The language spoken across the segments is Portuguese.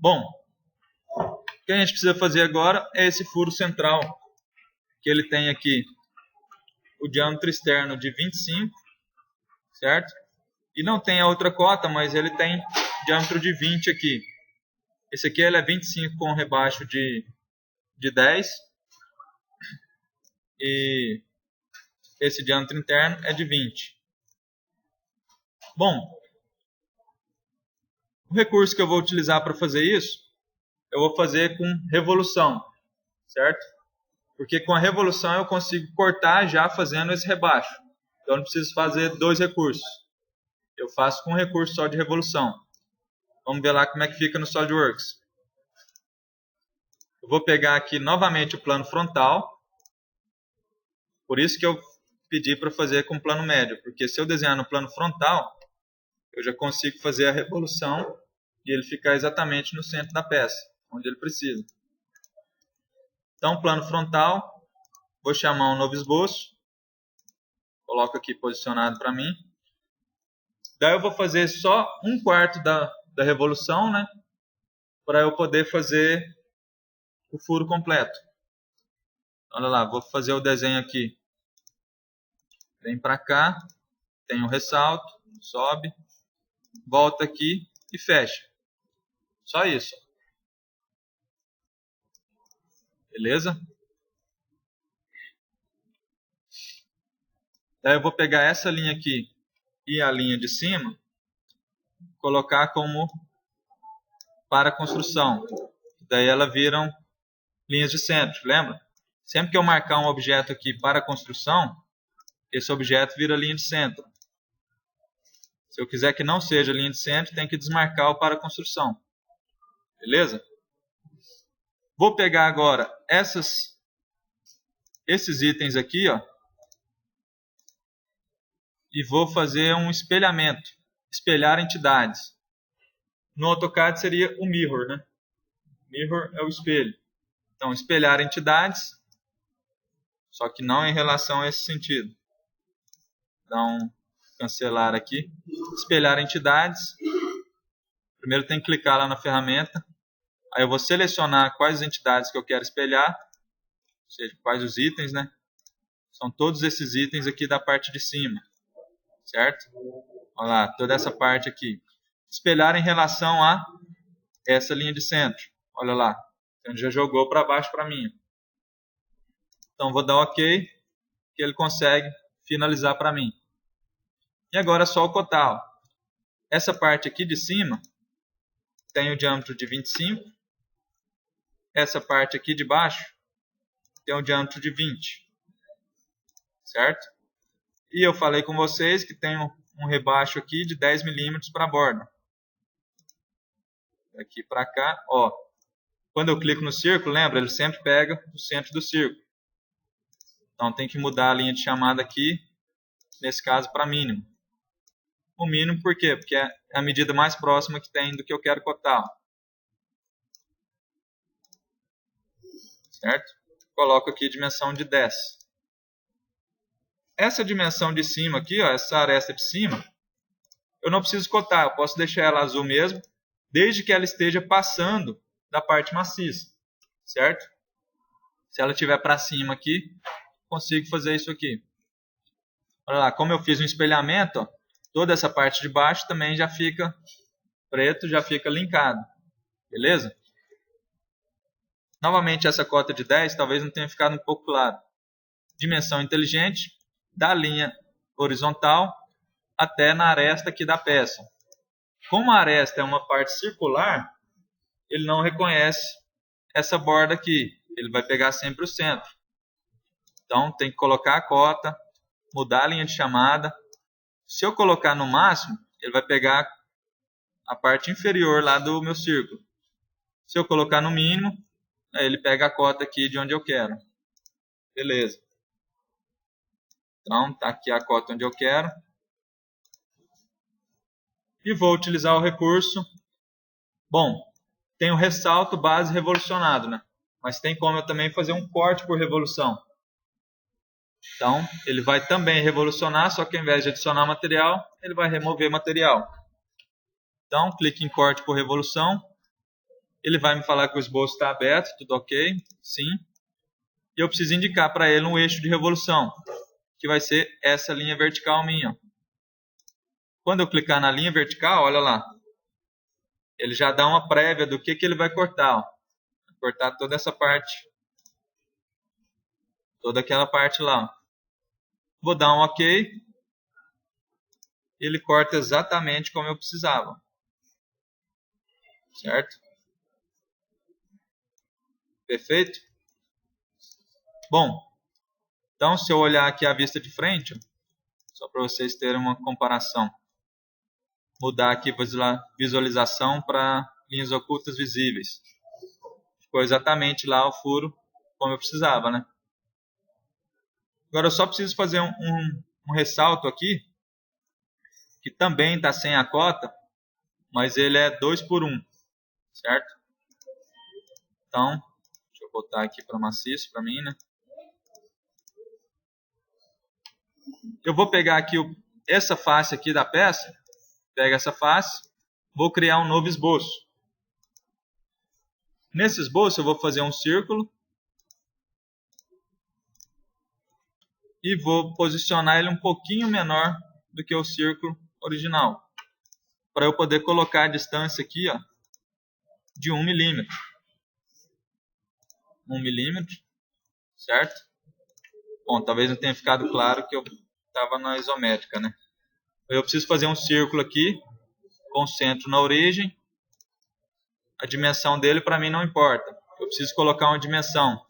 Bom, o que a gente precisa fazer agora é esse furo central, que ele tem aqui o diâmetro externo de 25, certo? E não tem a outra cota, mas ele tem diâmetro de 20 aqui. Esse aqui ele é 25 com rebaixo de 10. E esse diâmetro interno é de 20. Bom, o recurso que eu vou utilizar para fazer isso, eu vou fazer com revolução, certo? Porque com a revolução eu consigo cortar já fazendo esse rebaixo. Então eu não preciso fazer dois recursos. Eu faço com um recurso só de revolução. Vamos ver lá como é que fica no SolidWorks. Eu vou pegar aqui novamente o plano frontal. Por isso que eu pedi para fazer com plano médio. Porque se eu desenhar no plano frontal, eu já consigo fazer a revolução e ele ficar exatamente no centro da peça, onde ele precisa. Então, plano frontal, vou chamar um novo esboço. Coloco aqui posicionado para mim. Daí eu vou fazer só 1/4 da revolução, né? Para eu poder fazer o furo completo. Olha lá, vou fazer o desenho aqui. Vem para cá, tem um ressalto, sobe, volta aqui e fecha. Só isso. Beleza? Daí eu vou pegar essa linha aqui e a linha de cima, colocar como para construção. Daí elas viram linhas de centro, lembra? Sempre que eu marcar um objeto aqui para construção, esse objeto vira linha de centro. Se eu quiser que não seja linha de centro, tem que desmarcar o para construção. Beleza? Vou pegar agora esses itens aqui, ó, e vou fazer um espelhamento. Espelhar entidades. No AutoCAD seria o mirror, né? Mirror é o espelho. Então, espelhar entidades, só que não em relação a esse sentido. Então, cancelar aqui. Espelhar entidades. Primeiro tem que clicar lá na ferramenta. Aí eu vou selecionar quais entidades que eu quero espelhar. Ou seja, quais os itens, né? São todos esses itens aqui da parte de cima. Certo? Olha lá, toda essa parte aqui. Espelhar em relação a essa linha de centro. Olha lá. Então já jogou para baixo para mim. Então vou dar OK, que ele consegue finalizar para mim. E agora é só o cotar. Essa parte aqui de cima tem o diâmetro de 25. Essa parte aqui de baixo tem o diâmetro de 20. Certo? E eu falei com vocês que tem um rebaixo aqui de 10 milímetros para a borda. Aqui para cá, ó. Quando eu clico no círculo, lembra? Ele sempre pega o centro do círculo. Então tem que mudar a linha de chamada aqui, nesse caso para mínimo. O mínimo por quê? Porque é a medida mais próxima que tem do que eu quero cotar. Certo? Coloco aqui dimensão de 10. Essa dimensão de cima aqui, ó, essa aresta de cima, eu não preciso cotar, eu posso deixar ela azul mesmo, desde que ela esteja passando da parte maciça, certo? Se ela estiver para cima aqui, consigo fazer isso aqui. Olha lá, como eu fiz um espelhamento, ó, toda essa parte de baixo também já fica preto, já fica linkado. Beleza? Novamente essa cota de 10 talvez não tenha ficado um pouco claro. Dimensão inteligente da linha horizontal até na aresta aqui da peça. Como a aresta é uma parte circular, ele não reconhece essa borda aqui. Ele vai pegar sempre o centro. Então tem que colocar a cota, mudar a linha de chamada. Se eu colocar no máximo, ele vai pegar a parte inferior lá do meu círculo. Se eu colocar no mínimo, aí ele pega a cota aqui de onde eu quero. Beleza. Então tá aqui a cota onde eu quero. E vou utilizar o recurso. Bom, tem o ressalto base revolucionado, né? Mas tem como eu também fazer um corte por revolução. Então, ele vai também revolucionar, só que ao invés de adicionar material, ele vai remover material. Então, clique em corte por revolução. Ele vai me falar que o esboço está aberto, tudo ok, sim. E eu preciso indicar para ele um eixo de revolução, que vai ser essa linha vertical minha. Quando eu clicar na linha vertical, olha lá, ele já dá uma prévia do que ele vai cortar. Ó. Vai cortar toda essa parte, toda aquela parte lá. Ó. Vou dar um ok. Ele corta exatamente como eu precisava. Certo? Perfeito? Bom, então se eu olhar aqui a vista de frente, só para vocês terem uma comparação. Mudar aqui visualização para linhas ocultas visíveis. Ficou exatamente lá o furo como eu precisava, né? Agora eu só preciso fazer um ressalto aqui, que também está sem a cota, mas ele é 2:1, certo? Então, deixa eu botar aqui para maciço para mim, né? Eu vou pegar aqui essa face aqui da peça, pego essa face, vou criar um novo esboço. Nesse esboço eu vou fazer um círculo e vou posicionar ele um pouquinho menor do que o círculo original, para eu poder colocar a distância aqui, ó, de 1 milímetro. 1 milímetro, certo? Bom, talvez não tenha ficado claro que eu estava na isométrica, né? Eu preciso fazer um círculo aqui, concentro na origem. A dimensão dele para mim não importa. Eu preciso colocar uma dimensão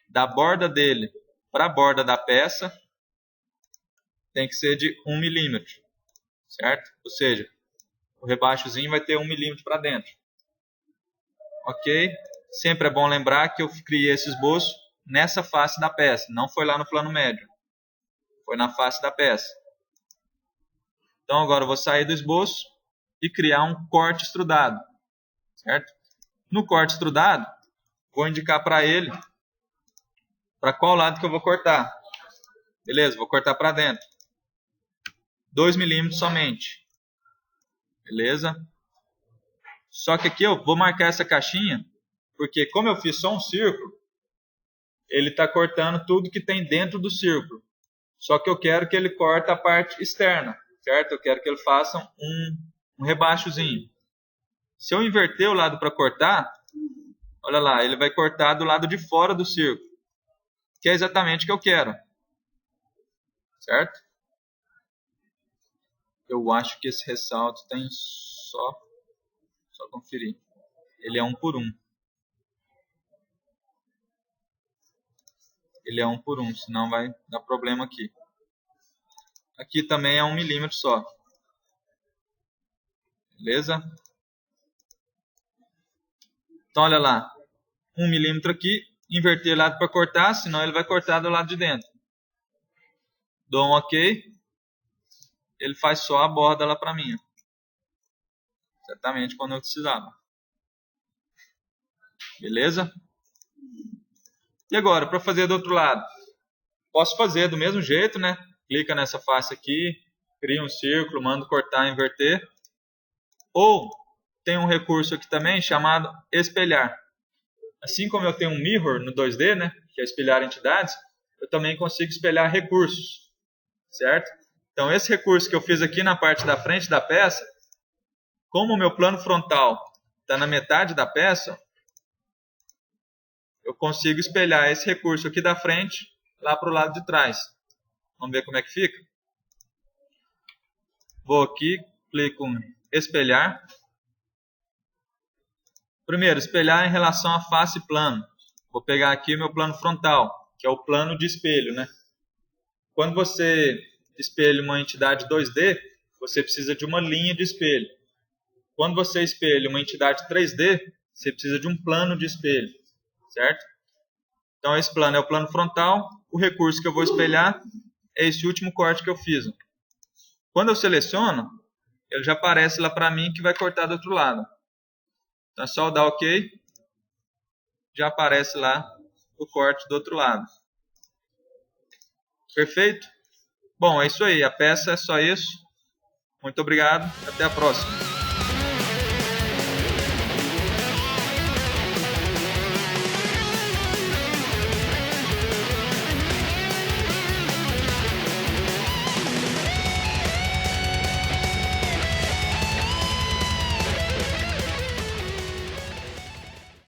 da borda dele para a borda da peça. Tem que ser de 1 milímetro, certo? Ou seja, o rebaixozinho vai ter 1 milímetro para dentro. Ok? Sempre é bom lembrar que eu criei esse esboço nessa face da peça. Não foi lá no plano médio. Foi na face da peça. Então agora eu vou sair do esboço e criar um corte extrudado. Certo? No corte extrudado, vou indicar para ele para qual lado que eu vou cortar. Beleza? Vou cortar para dentro. 2 milímetros somente. Beleza? Só que aqui eu vou marcar essa caixinha, porque como eu fiz só um círculo, ele está cortando tudo que tem dentro do círculo. Só que eu quero que ele corte a parte externa, certo? Eu quero que ele faça um rebaixozinho. Se eu inverter o lado para cortar, olha lá, ele vai cortar do lado de fora do círculo, que é exatamente o que eu quero. Certo? Eu acho que esse ressalto tem só conferir. Ele é 1:1. Ele é 1:1, senão vai dar problema aqui. Aqui também é 1 milímetro só. Beleza? Então olha lá, 1 milímetro aqui, inverter o lado para cortar, senão ele vai cortar do lado de dentro. Dou um ok, ele faz só a borda lá para mim. Exatamente quando eu precisava. Beleza? E agora, para fazer do outro lado? Posso fazer do mesmo jeito, né? Clica nessa face aqui, cria um círculo, mando cortar, inverter. Ou tem um recurso aqui também chamado espelhar. Assim como eu tenho um mirror no 2D, né, que é espelhar entidades, eu também consigo espelhar recursos, certo? Então esse recurso que eu fiz aqui na parte da frente da peça, como o meu plano frontal está na metade da peça, eu consigo espelhar esse recurso aqui da frente lá para o lado de trás. Vamos ver como é que fica? Vou aqui, clico em espelhar. Primeiro, espelhar em relação à face plano. Vou pegar aqui o meu plano frontal, que é o plano de espelho, né? Quando você espelha uma entidade 2D, você precisa de uma linha de espelho. Quando você espelha uma entidade 3D, você precisa de um plano de espelho, certo? Então esse plano é o plano frontal. O recurso que eu vou espelhar é esse último corte que eu fiz. Quando eu seleciono, ele já aparece lá para mim que vai cortar do outro lado. Então é só dar OK, já aparece lá o corte do outro lado. Perfeito? Bom, é isso aí. A peça é só isso. Muito obrigado. Até a próxima.